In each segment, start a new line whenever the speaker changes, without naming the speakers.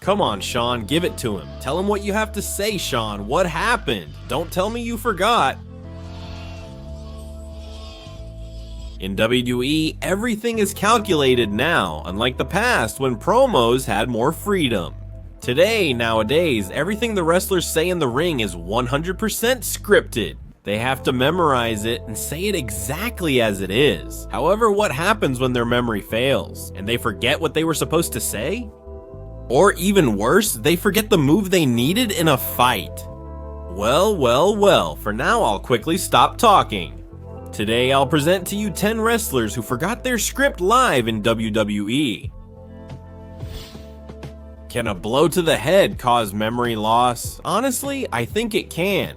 Come on, Shawn, give it to him. Tell him what you have to say, Shawn. What happened? Don't tell me you forgot. In WWE, everything is calculated now, unlike the past when promos had more freedom. Nowadays, everything the wrestlers say in the ring is 100% scripted. They have to memorize it and say it exactly as it is. However, what happens when their memory fails and they forget what they were supposed to say? Or even worse, they forget the move they needed in a fight. Well, for now I'll quickly stop talking. Today I'll present to you 10 wrestlers who forgot their script live in WWE. Can a blow to the head cause memory loss? Honestly, I think it can.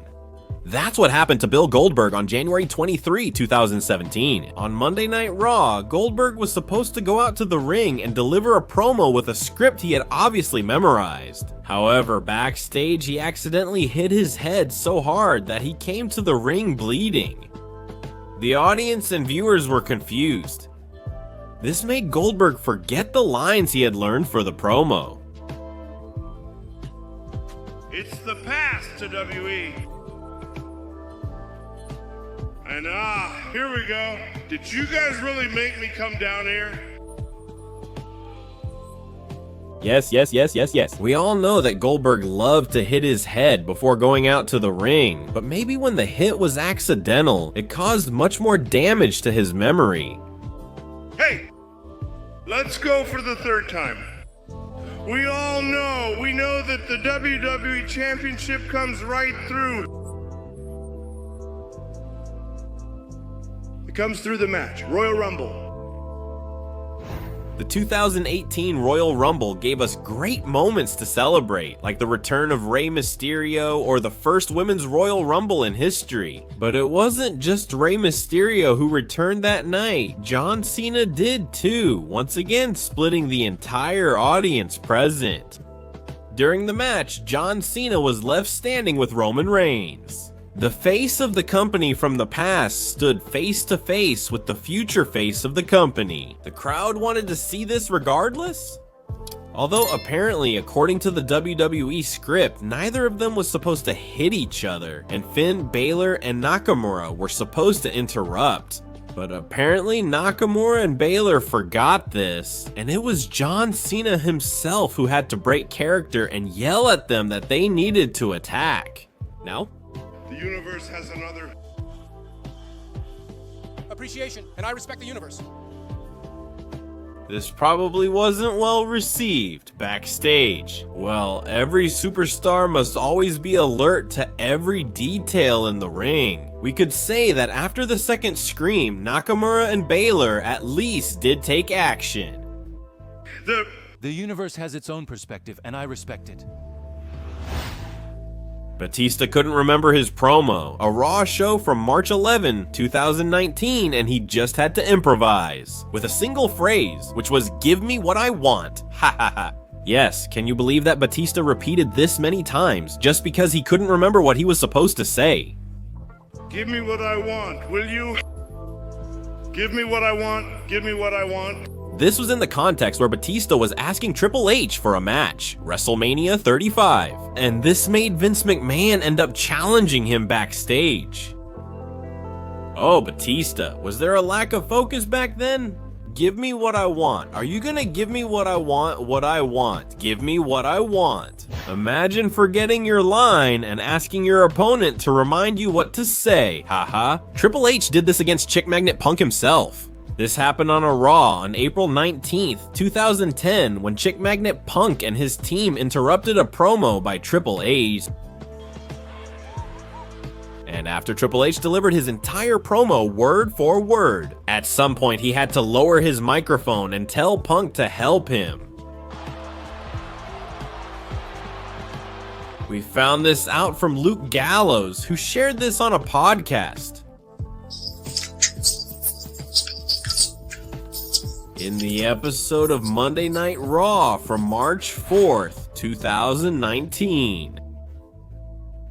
That's what happened to Bill Goldberg on January 23, 2017. On Monday Night Raw, Goldberg was supposed to go out to the ring and deliver a promo with a script he had obviously memorized. However, backstage he accidentally hit his head so hard that he came to the ring bleeding. The audience and viewers were confused. This made Goldberg forget the lines he had learned for the promo.
It's the past to WE. And here we go. Did you guys really make me come down here?
Yes. We all know that Goldberg loved to hit his head before going out to the ring, but maybe when the hit was accidental, it caused much more damage to his memory.
Hey, let's go for the third time. We know that the WWE Championship comes right through. It comes through the match, Royal Rumble.
The 2018 Royal Rumble gave us great moments to celebrate, like the return of Rey Mysterio or the first Women's Royal Rumble in history. But it wasn't just Rey Mysterio who returned that night. John Cena did too, once again splitting the entire audience present. During the match, John Cena was left standing with Roman Reigns. The face of the company from the past stood face to face with the future face of the company. The crowd wanted to see this regardless? Although apparently, according to the WWE script, neither of them was supposed to hit each other, and Finn Balor and Nakamura were supposed to interrupt. But apparently Nakamura and Balor forgot this, and it was John Cena himself who had to break character and yell at them that they needed to attack. Now,
the universe has another
appreciation, and I respect the universe.
this probably wasn't well received backstage. Well, every superstar must always be alert to every detail in the ring. We could say that after the second scream, Nakamura and Balor at least did take action.
The universe has its own perspective, and I respect it.
Batista couldn't remember his promo, a Raw show from March 11, 2019, and he just had to improvise with a single phrase, which was "Give me what I want." Ha ha ha. Yes, can you believe that Batista repeated this many times just because he couldn't remember what he was supposed to say?
Give me what I want, will you? Give me what I want, give me what I want.
This was in the context where Batista was asking Triple H for a match, WrestleMania 35, and this made Vince McMahon end up challenging him backstage. Oh, Batista, was there a lack of focus back then? Give me what I want. Are you gonna give me what I want? What I want. Give me what I want. Imagine forgetting your line and asking your opponent to remind you what to say, haha. Triple H did this against Chick Magnet Punk himself. This happened on a Raw on April 19th, 2010, when Chick Magnet Punk and his team interrupted a promo by Triple H. And after Triple H delivered his entire promo word for word, at some point he had to lower his microphone and tell Punk to help him. We found this out from Luke Gallows, who shared this on a podcast. In the episode of Monday Night Raw from March 4th, 2019.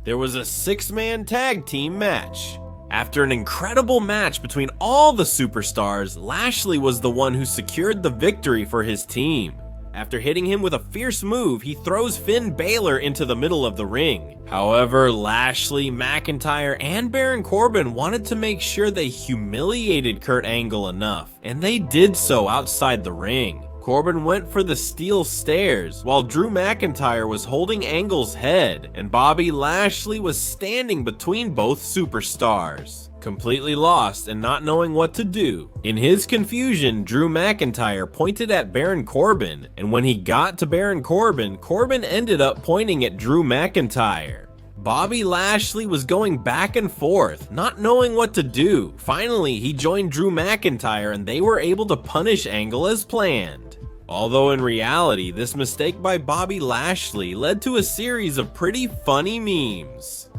There was a 6-man tag team match. After an incredible match between all the superstars, Lashley was the one who secured the victory for his team. After hitting him with a fierce move, he throws Finn Balor into the middle of the ring. However, Lashley, McIntyre, and Baron Corbin wanted to make sure they humiliated Kurt Angle enough, and they did so outside the ring. Corbin went for the steel stairs, while Drew McIntyre was holding Angle's head, and Bobby Lashley was standing between both superstars, completely lost and not knowing what to do. In his confusion, Drew McIntyre pointed at Baron Corbin, and when he got to Baron Corbin, Corbin ended up pointing at Drew McIntyre. Bobby Lashley was going back and forth, not knowing what to do. Finally, he joined Drew McIntyre and they were able to punish Angle as planned. Although in reality, this mistake by Bobby Lashley led to a series of pretty funny memes.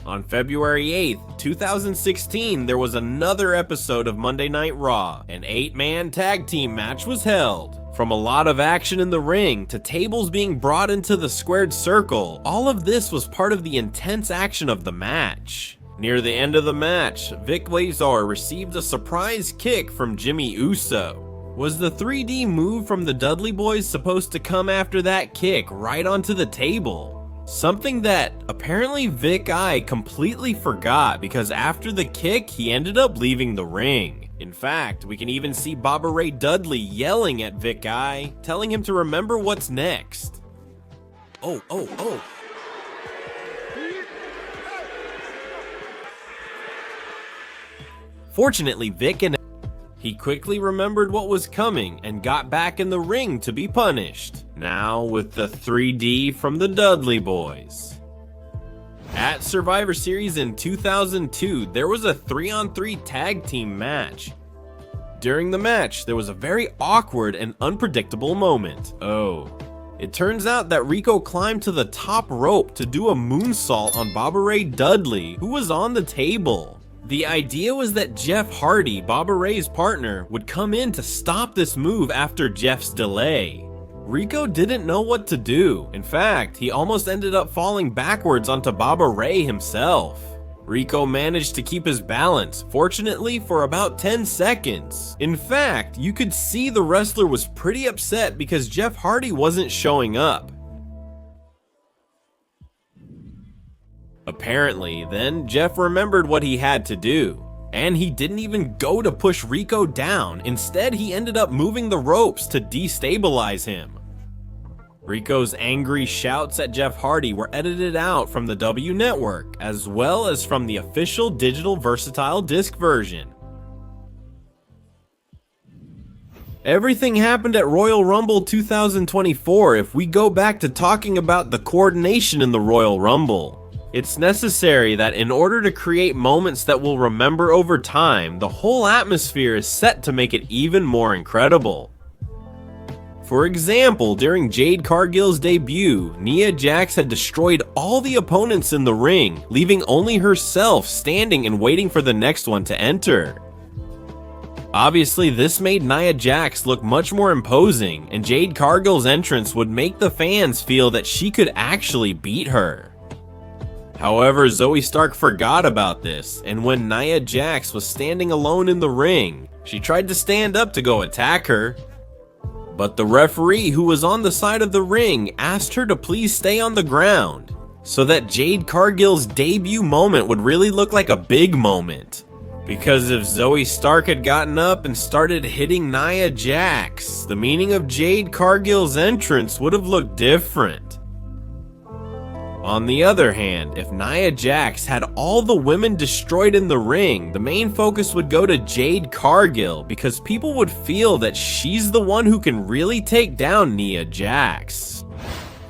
On February 8th, 2016, there was another episode of Monday Night Raw. An 8-man tag team match was held. From a lot of action in the ring to tables being brought into the squared circle, all of this was part of the intense action of the match. Near the end of the match, Vic Lazar received a surprise kick from Jimmy Uso. Was the 3D move from the Dudley Boys supposed to come after that kick right onto the table? Something that apparently Vic I completely forgot, because after the kick, he ended up leaving the ring. In fact, we can even see Baba Ray Dudley yelling at Vic I, telling him to remember what's next. Oh. Fortunately, he quickly remembered what was coming and got back in the ring to be punished. Now with the 3D from the Dudley Boys. At Survivor Series in 2002, there was a 3-on-3 tag team match. During the match, there was a very awkward and unpredictable moment. It turns out that Rico climbed to the top rope to do a moonsault on Baba Ray Dudley, who was on the table. The idea was that Jeff Hardy, Baba Ray's partner, would come in to stop this move after Jeff's delay. Rico didn't know what to do. In fact, he almost ended up falling backwards onto Baba Ray himself. Rico managed to keep his balance, fortunately for about 10 seconds. In fact, you could see the wrestler was pretty upset because Jeff Hardy wasn't showing up. Apparently, then Jeff remembered what he had to do, and he didn't even go to push Rico down. Instead, he ended up moving the ropes to destabilize him. Rico's angry shouts at Jeff Hardy were edited out from the W Network, as well as from the official digital versatile disc version. Everything happened at Royal Rumble 2024 if we go back to talking about the coordination in the Royal Rumble. It's necessary that in order to create moments that we'll remember over time, the whole atmosphere is set to make it even more incredible. For example, during Jade Cargill's debut, Nia Jax had destroyed all the opponents in the ring, leaving only herself standing and waiting for the next one to enter. Obviously, this made Nia Jax look much more imposing, and Jade Cargill's entrance would make the fans feel that she could actually beat her. However, Zoe Stark forgot about this, and when Nia Jax was standing alone in the ring, she tried to stand up to go attack her. But the referee, who was on the side of the ring, asked her to please stay on the ground, so that Jade Cargill's debut moment would really look like a big moment. Because if Zoe Stark had gotten up and started hitting Nia Jax, the meaning of Jade Cargill's entrance would have looked different. On the other hand, if Nia Jax had all the women destroyed in the ring, the main focus would go to Jade Cargill, because people would feel that she's the one who can really take down Nia Jax.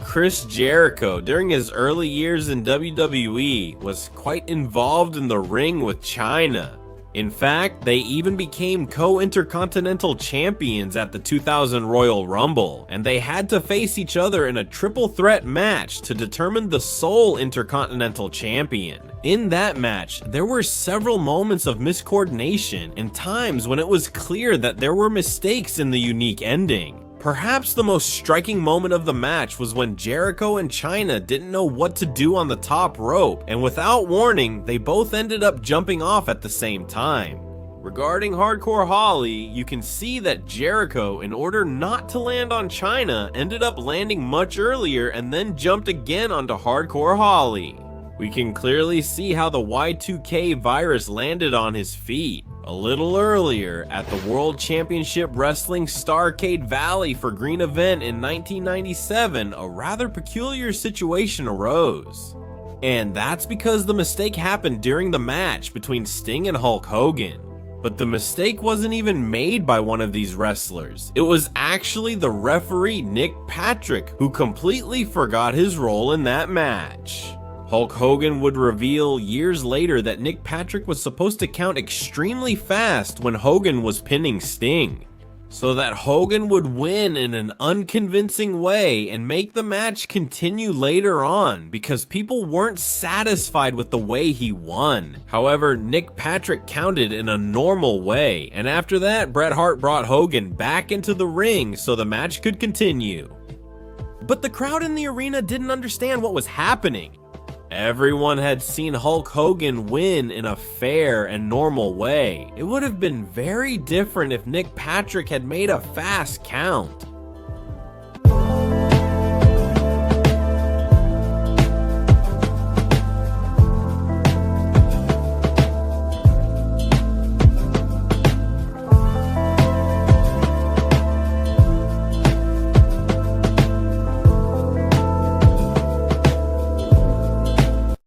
Chris Jericho, during his early years in WWE, was quite involved in the ring with Chyna. In fact, they even became co-intercontinental champions at the 2000 Royal Rumble, and they had to face each other in a triple threat match to determine the sole intercontinental champion. In that match, there were several moments of miscoordination and times when it was clear that there were mistakes in the unique ending. Perhaps the most striking moment of the match was when Jericho and Chyna didn't know what to do on the top rope, and without warning, they both ended up jumping off at the same time. Regarding Hardcore Holly, you can see that Jericho, in order not to land on China, ended up landing much earlier and then jumped again onto Hardcore Holly. We can clearly see how the Y2K virus landed on his feet. A little earlier, at the World Championship Wrestling Starrcade Valley for Green Event in 1997, a rather peculiar situation arose. And that's because the mistake happened during the match between Sting and Hulk Hogan. But the mistake wasn't even made by one of these wrestlers. It was actually the referee Nick Patrick, who completely forgot his role in that match. Hulk Hogan would reveal years later that Nick Patrick was supposed to count extremely fast when Hogan was pinning Sting, so that Hogan would win in an unconvincing way and make the match continue later on because people weren't satisfied with the way he won. However, Nick Patrick counted in a normal way, and after that, Bret Hart brought Hogan back into the ring so the match could continue. But the crowd in the arena didn't understand what was happening. Everyone had seen Hulk Hogan win in a fair and normal way. It would have been very different if Nick Patrick had made a fast count.